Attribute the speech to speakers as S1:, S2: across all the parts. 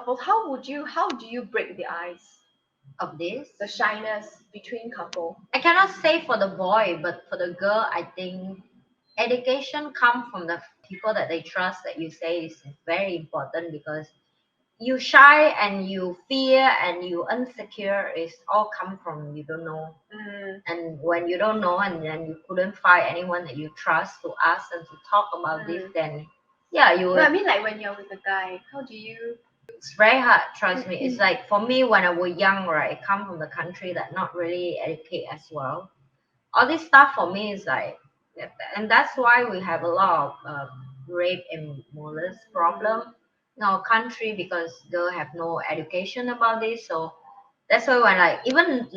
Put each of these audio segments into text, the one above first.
S1: couples, how do you break the ice,
S2: of this.
S1: the shyness between couple?
S2: I cannot say for the boy, but for the girl, I think education come from the people that they trust. That you say is very important, because you shy and you fear and you insecure is all come from you don't know. And when you don't know and then you couldn't find anyone that you trust to ask and to talk about this, then yeah, you
S1: No, I mean like when you're with a guy, how do you?
S2: it's very hard, trust me. It's like for me when I was young, right, I come from the country that not really educate as well. All this stuff for me is like, and that's why we have a lot of rape and molest problem in our country, because girls have no education about this. So that's why when like even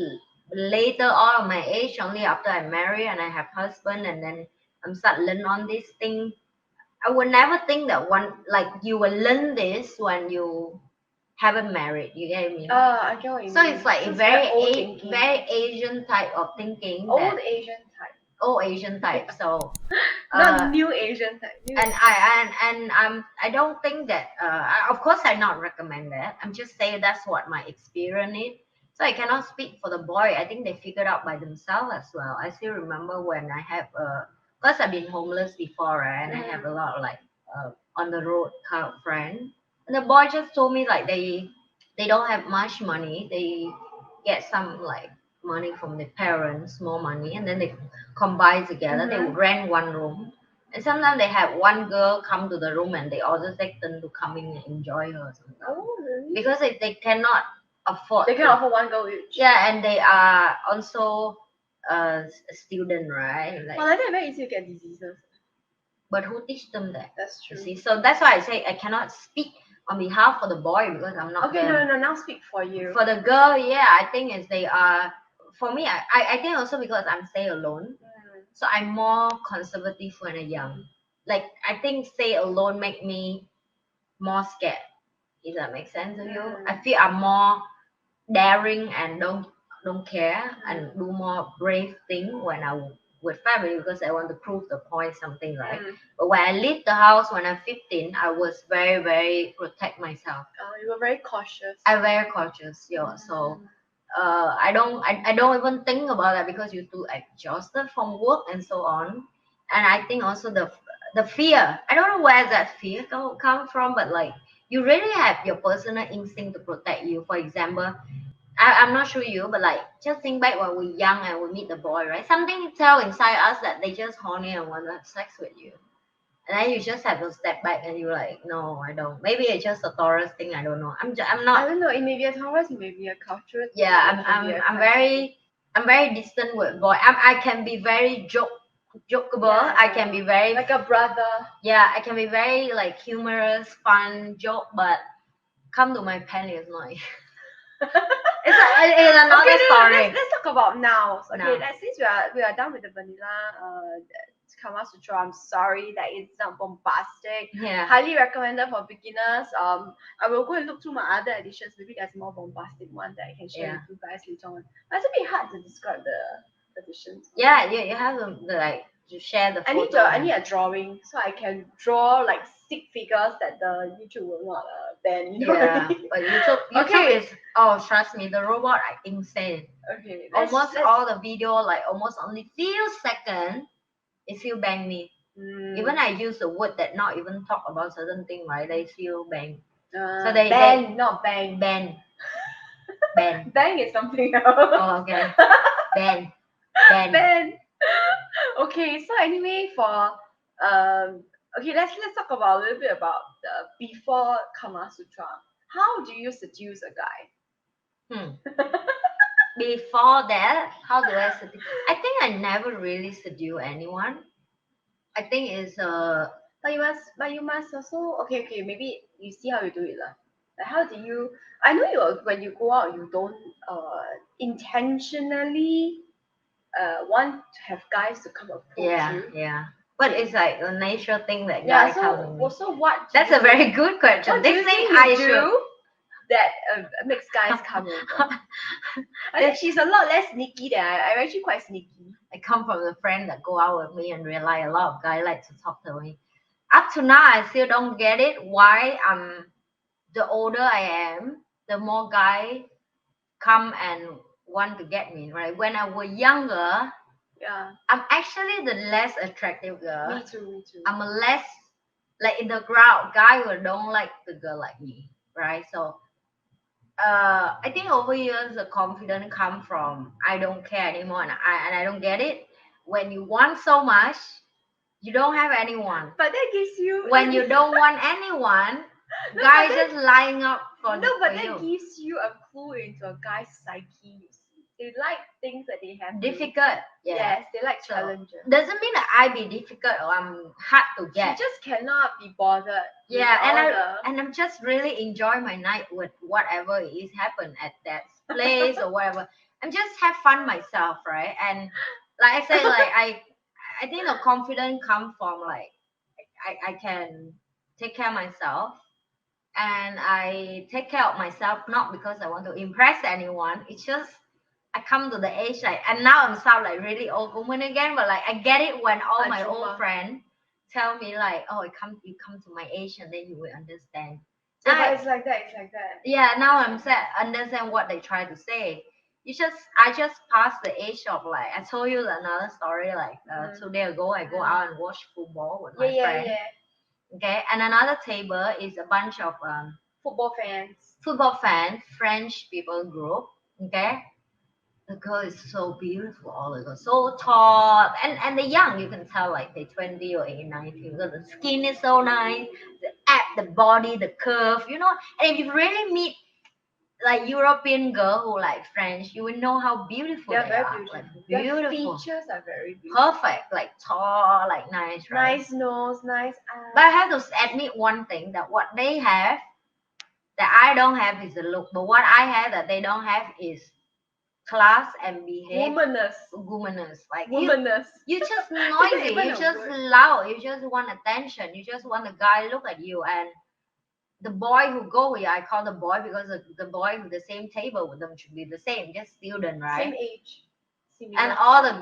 S2: later on of my age, only after I marry and I have husband and then I'm start learn on this thing, I would never think that one like you will learn this when you haven't married. You get me?
S1: I get what you
S2: So
S1: mean.
S2: it's like
S1: So
S2: a
S1: it's
S2: very
S1: old thinking.
S2: very Asian type of thinking.
S1: Old Asian type.
S2: Old Asian type. So
S1: not new Asian type.
S2: and I don't think that of course I not recommend that. I'm just saying that's what my experience is. So I cannot speak for the boy. I think they figured out by themselves as well. I still remember when I have because I've been homeless before, right? And I have a lot of like on the road kind of friend. And the boy just told me like they don't have much money. They get some like money from their parents, more money, and then they combine together. They would rent one room. And sometimes they have one girl come to the room and they also take turn to come in and enjoy her sometimes.
S1: Oh, really?
S2: Because they cannot afford.
S1: They can offer one girl each.
S2: Yeah, and they are also a student, right? Like,
S1: well, I think it's very easy to get diseases.
S2: But who teach them that?
S1: That's true.
S2: You see, so that's why I say I cannot speak on behalf of the boy because I'm not.
S1: Okay, no. Now speak for you.
S2: For the girl, yeah, I think is they are. For me, I think also because I'm stay alone, so I'm more conservative when I'm young. Like I think stay alone make me more scared. Does that make sense to you? I feel I'm more daring and don't care and do more brave thing when I with family because I want to prove the point something, right? But when I leave the house when I'm 15, I was very protect myself.
S1: Oh, you were very cautious.
S2: I'm very cautious, yeah. So I don't even think about that because you're too exhausted from work and so on. And I think also the fear. I don't know where that fear come from, but like you really have your personal instinct to protect you. For example, I'm not sure you, but like just think back when we're young and we meet the boy, right? Something tell inside us that they just horny and want to have sex with you. And then you just have to step back and you're like, no, I don't. Maybe it's just a Taurus thing. I don't know. I'm not.
S1: I don't know. It may be a Taurus. It may be a culture.
S2: Yeah, I'm very distant with boy. I can be very jokeable.
S1: Yeah,
S2: I can be very
S1: like a brother.
S2: Yeah, I can be very like humorous, fun, joke, but come to my pen is not. It's another story.
S1: Let's talk about now. Okay,
S2: Now.
S1: Since we are done with the vanilla Kama Sutra, I'm sorry that it's not bombastic.
S2: Yeah.
S1: Highly recommended for beginners. I will go and look through my other editions. Maybe there's more bombastic one that I can share with you guys later on. But it's a bit hard to describe the editions.
S2: Yeah, you have to like to share the photo.
S1: I need a drawing so I can draw like stick figures that the YouTube will not ban. You know
S2: Yeah, but YouTube
S1: Okay.
S2: is trust me, the robot are insane.
S1: Okay.
S2: Almost all the video like almost only few seconds, it still bang me. Even I use the word that not even talk about certain thing, right? They still bang.
S1: So they not bang.
S2: Ban.
S1: Bang is something else.
S2: Oh, okay. Ban.
S1: Okay, so anyway, for okay, let's talk about a little bit about the before Kama Sutra. How do you seduce a guy?
S2: Before that, how do I seduce? I think I never really seduce anyone. I think it's
S1: But you must also okay. Maybe you see how you do it lah. Like how do you? I know when you go out, you don't intentionally want to have guys to come approach you.
S2: Yeah. But it's like a nature thing that guys come.
S1: So what?
S2: That's a very good question.
S1: What do you think I do that makes guys come over? I think she's a lot less sneaky than I'm actually quite sneaky.
S2: I come from a friend that go out with me and realize a lot of guys like to talk to me. Up to now, I still don't get it why I'm the older I am, the more guy come and want to get me, right? When I was younger,
S1: Yeah.
S2: I'm actually the less attractive girl.
S1: Me too. Me too.
S2: I'm a less like in the crowd, guy who don't like the girl like me, right? So I think over years the confidence come from I don't care anymore and I don't get it. When you want so much, you don't have anyone.
S1: But that gives you.
S2: When you don't want anyone,
S1: No,
S2: guys
S1: but that-
S2: just lying up for
S1: No, but
S2: for
S1: that
S2: you.
S1: gives you a clue into a guy's psyche. You see, they like things that they have.
S2: Difficult, yeah.
S1: Yes, they like
S2: So,
S1: challenges.
S2: doesn't mean that I be difficult or I'm hard to
S1: She
S2: get.
S1: just cannot be bothered.
S2: Yeah,
S1: with
S2: and I'm just really enjoy my night with whatever is happen at that place or whatever. I'm just have fun myself, right? And like I say, like I think the confidence come from like I can take care of myself and I take care of myself not because I want to impress anyone. It's just I come to the age like and now I'm sound like really old woman again, but like I get it when all my old friends tell me like, oh, you come to my age and then you will understand.
S1: Yeah, but it's like that. It's like that.
S2: Yeah, now I'm sad. Understand what they try to say. I just passed the age of like I told you another story like 2 days ago I go out and watch football with my friend.
S1: Yeah.
S2: Okay, and another table is a bunch of
S1: football fans,
S2: French people group. Okay, the girl is so beautiful, all the girls so tall, and the young you can tell like they 20 or 19 because the skin is so nice, the body, the curve, you know. And if you really meet like European girl who like French, you will know how beautiful they
S1: very
S2: are.
S1: beautiful.
S2: Like,
S1: Their
S2: beautiful.
S1: features are very beautiful.
S2: Perfect, like tall, like nice, right?
S1: Nice nose, nice eyes.
S2: But I have to admit one thing that what they have that I don't have is the look, but what I have that they don't have is class and behavior. Womanness. Like you just noisy, you just loud, you just want attention, you just want a guy look at you. And the boy who go here, I call the boy because the boy with the same table with them should be the same, just student, right?
S1: Same age.
S2: And all the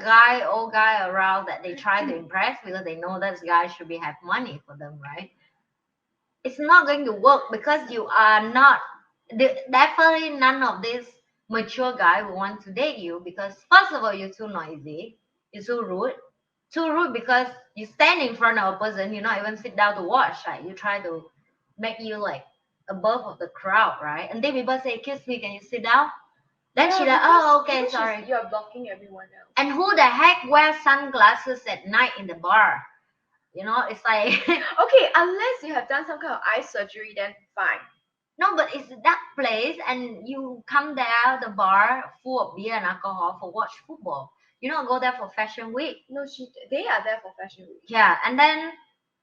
S2: old guy around that they try to impress because they know this guy should be have money for them, right? It's not going to work because you are not definitely none of these mature guy will want to date you because first of all you're too noisy, you're too rude because you stand in front of a person, you not even sit down to watch, right? You try to make you like above of the crowd, right? And then people say, excuse me, can you sit down? Then she like, oh, okay, sorry.
S1: You're blocking everyone else.
S2: And who the heck wears sunglasses at night in the bar? You know, it's like
S1: okay, unless you have done some kind of eye surgery, then fine.
S2: No, but it's that place, and you come there, the bar full of beer and alcohol for watch football. You don't go there for fashion week.
S1: No, they are there for fashion week.
S2: Yeah, and then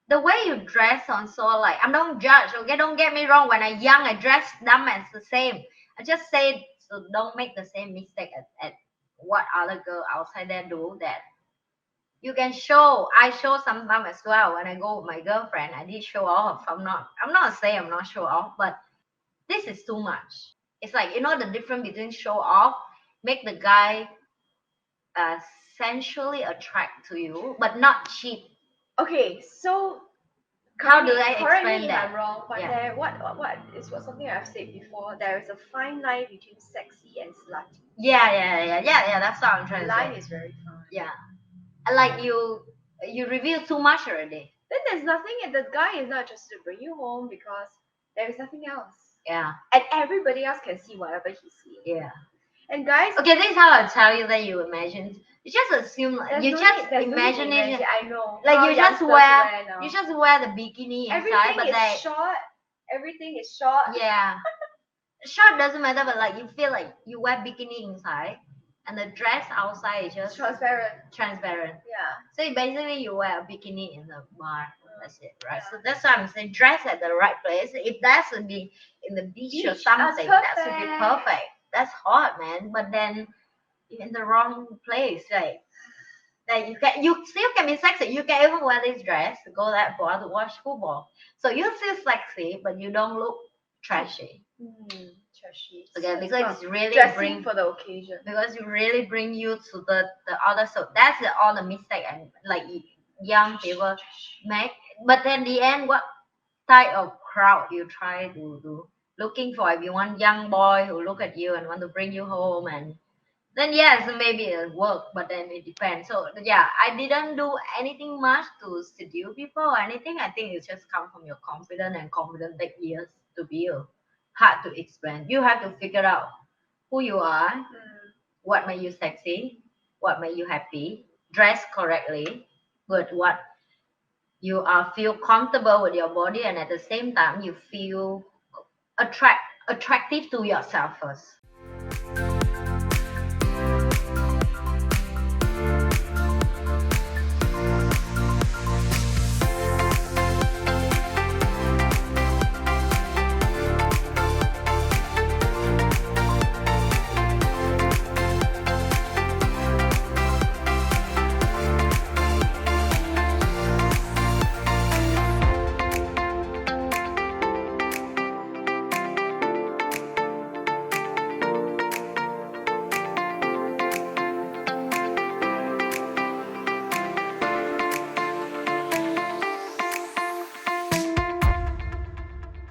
S2: the way you dress on, so like I don't judge. Okay, don't get me wrong. When I'm young, I dress dumb as the same. I just say so don't make the same mistake at what other girl outside there do. That you can show. I show sometimes as well. When I go with my girlfriend, I did show off. I'm not saying I'm not show off, but this is too much. It's like, you know, the difference between show off, make the guy sensually attract to you, but not cheap.
S1: Okay, so
S2: how do I explain that?
S1: I'm wrong, but there, what is something I've said before. There is a fine line between sexy and slutty.
S2: Yeah. That's what I'm trying to say.
S1: The line is very fine.
S2: Yeah, like you reveal too much already.
S1: Then there's nothing, and the guy is not just to bring you home because there is nothing else.
S2: Yeah.
S1: And everybody else can see whatever he sees.
S2: Yeah.
S1: And guys,
S2: okay, this is how I tell you that you imagine. You just assume you just imagine it.
S1: I know.
S2: Like you just wear the bikini inside, but
S1: everything is short. Everything is short.
S2: Yeah. Short doesn't matter, but like you feel like you wear bikini inside, and the dress outside is just
S1: transparent.
S2: Yeah. So basically, you wear a bikini in the bar. That's it, right? Yeah. So that's why I'm saying dress at the right place. If that's to be in the beach or something, that should be perfect. That's hot, man. But then you're in the wrong place, like you still can be sexy. You can even wear this dress to go that bar to watch football. So you still sexy, but you don't look trashy.
S1: Trashy.
S2: Okay, because it's really
S1: dressing for the occasion.
S2: Because you really bring you to the other. So that's all the mistake and like young people make. But then the end, what type of crowd you try to do? looking for, if you want young boy who look at you and want to bring you home, and then yes, maybe it'll work, but then it depends. So yeah, I didn't do anything much to seduce people or anything. I think it just come from your confidence, and confidence take years to build. Hard to explain. You have to figure out who you are, what made you sexy, what made you happy, dress correctly, but what you are feel comfortable with your body, and at the same time you feel attractive to yourself first.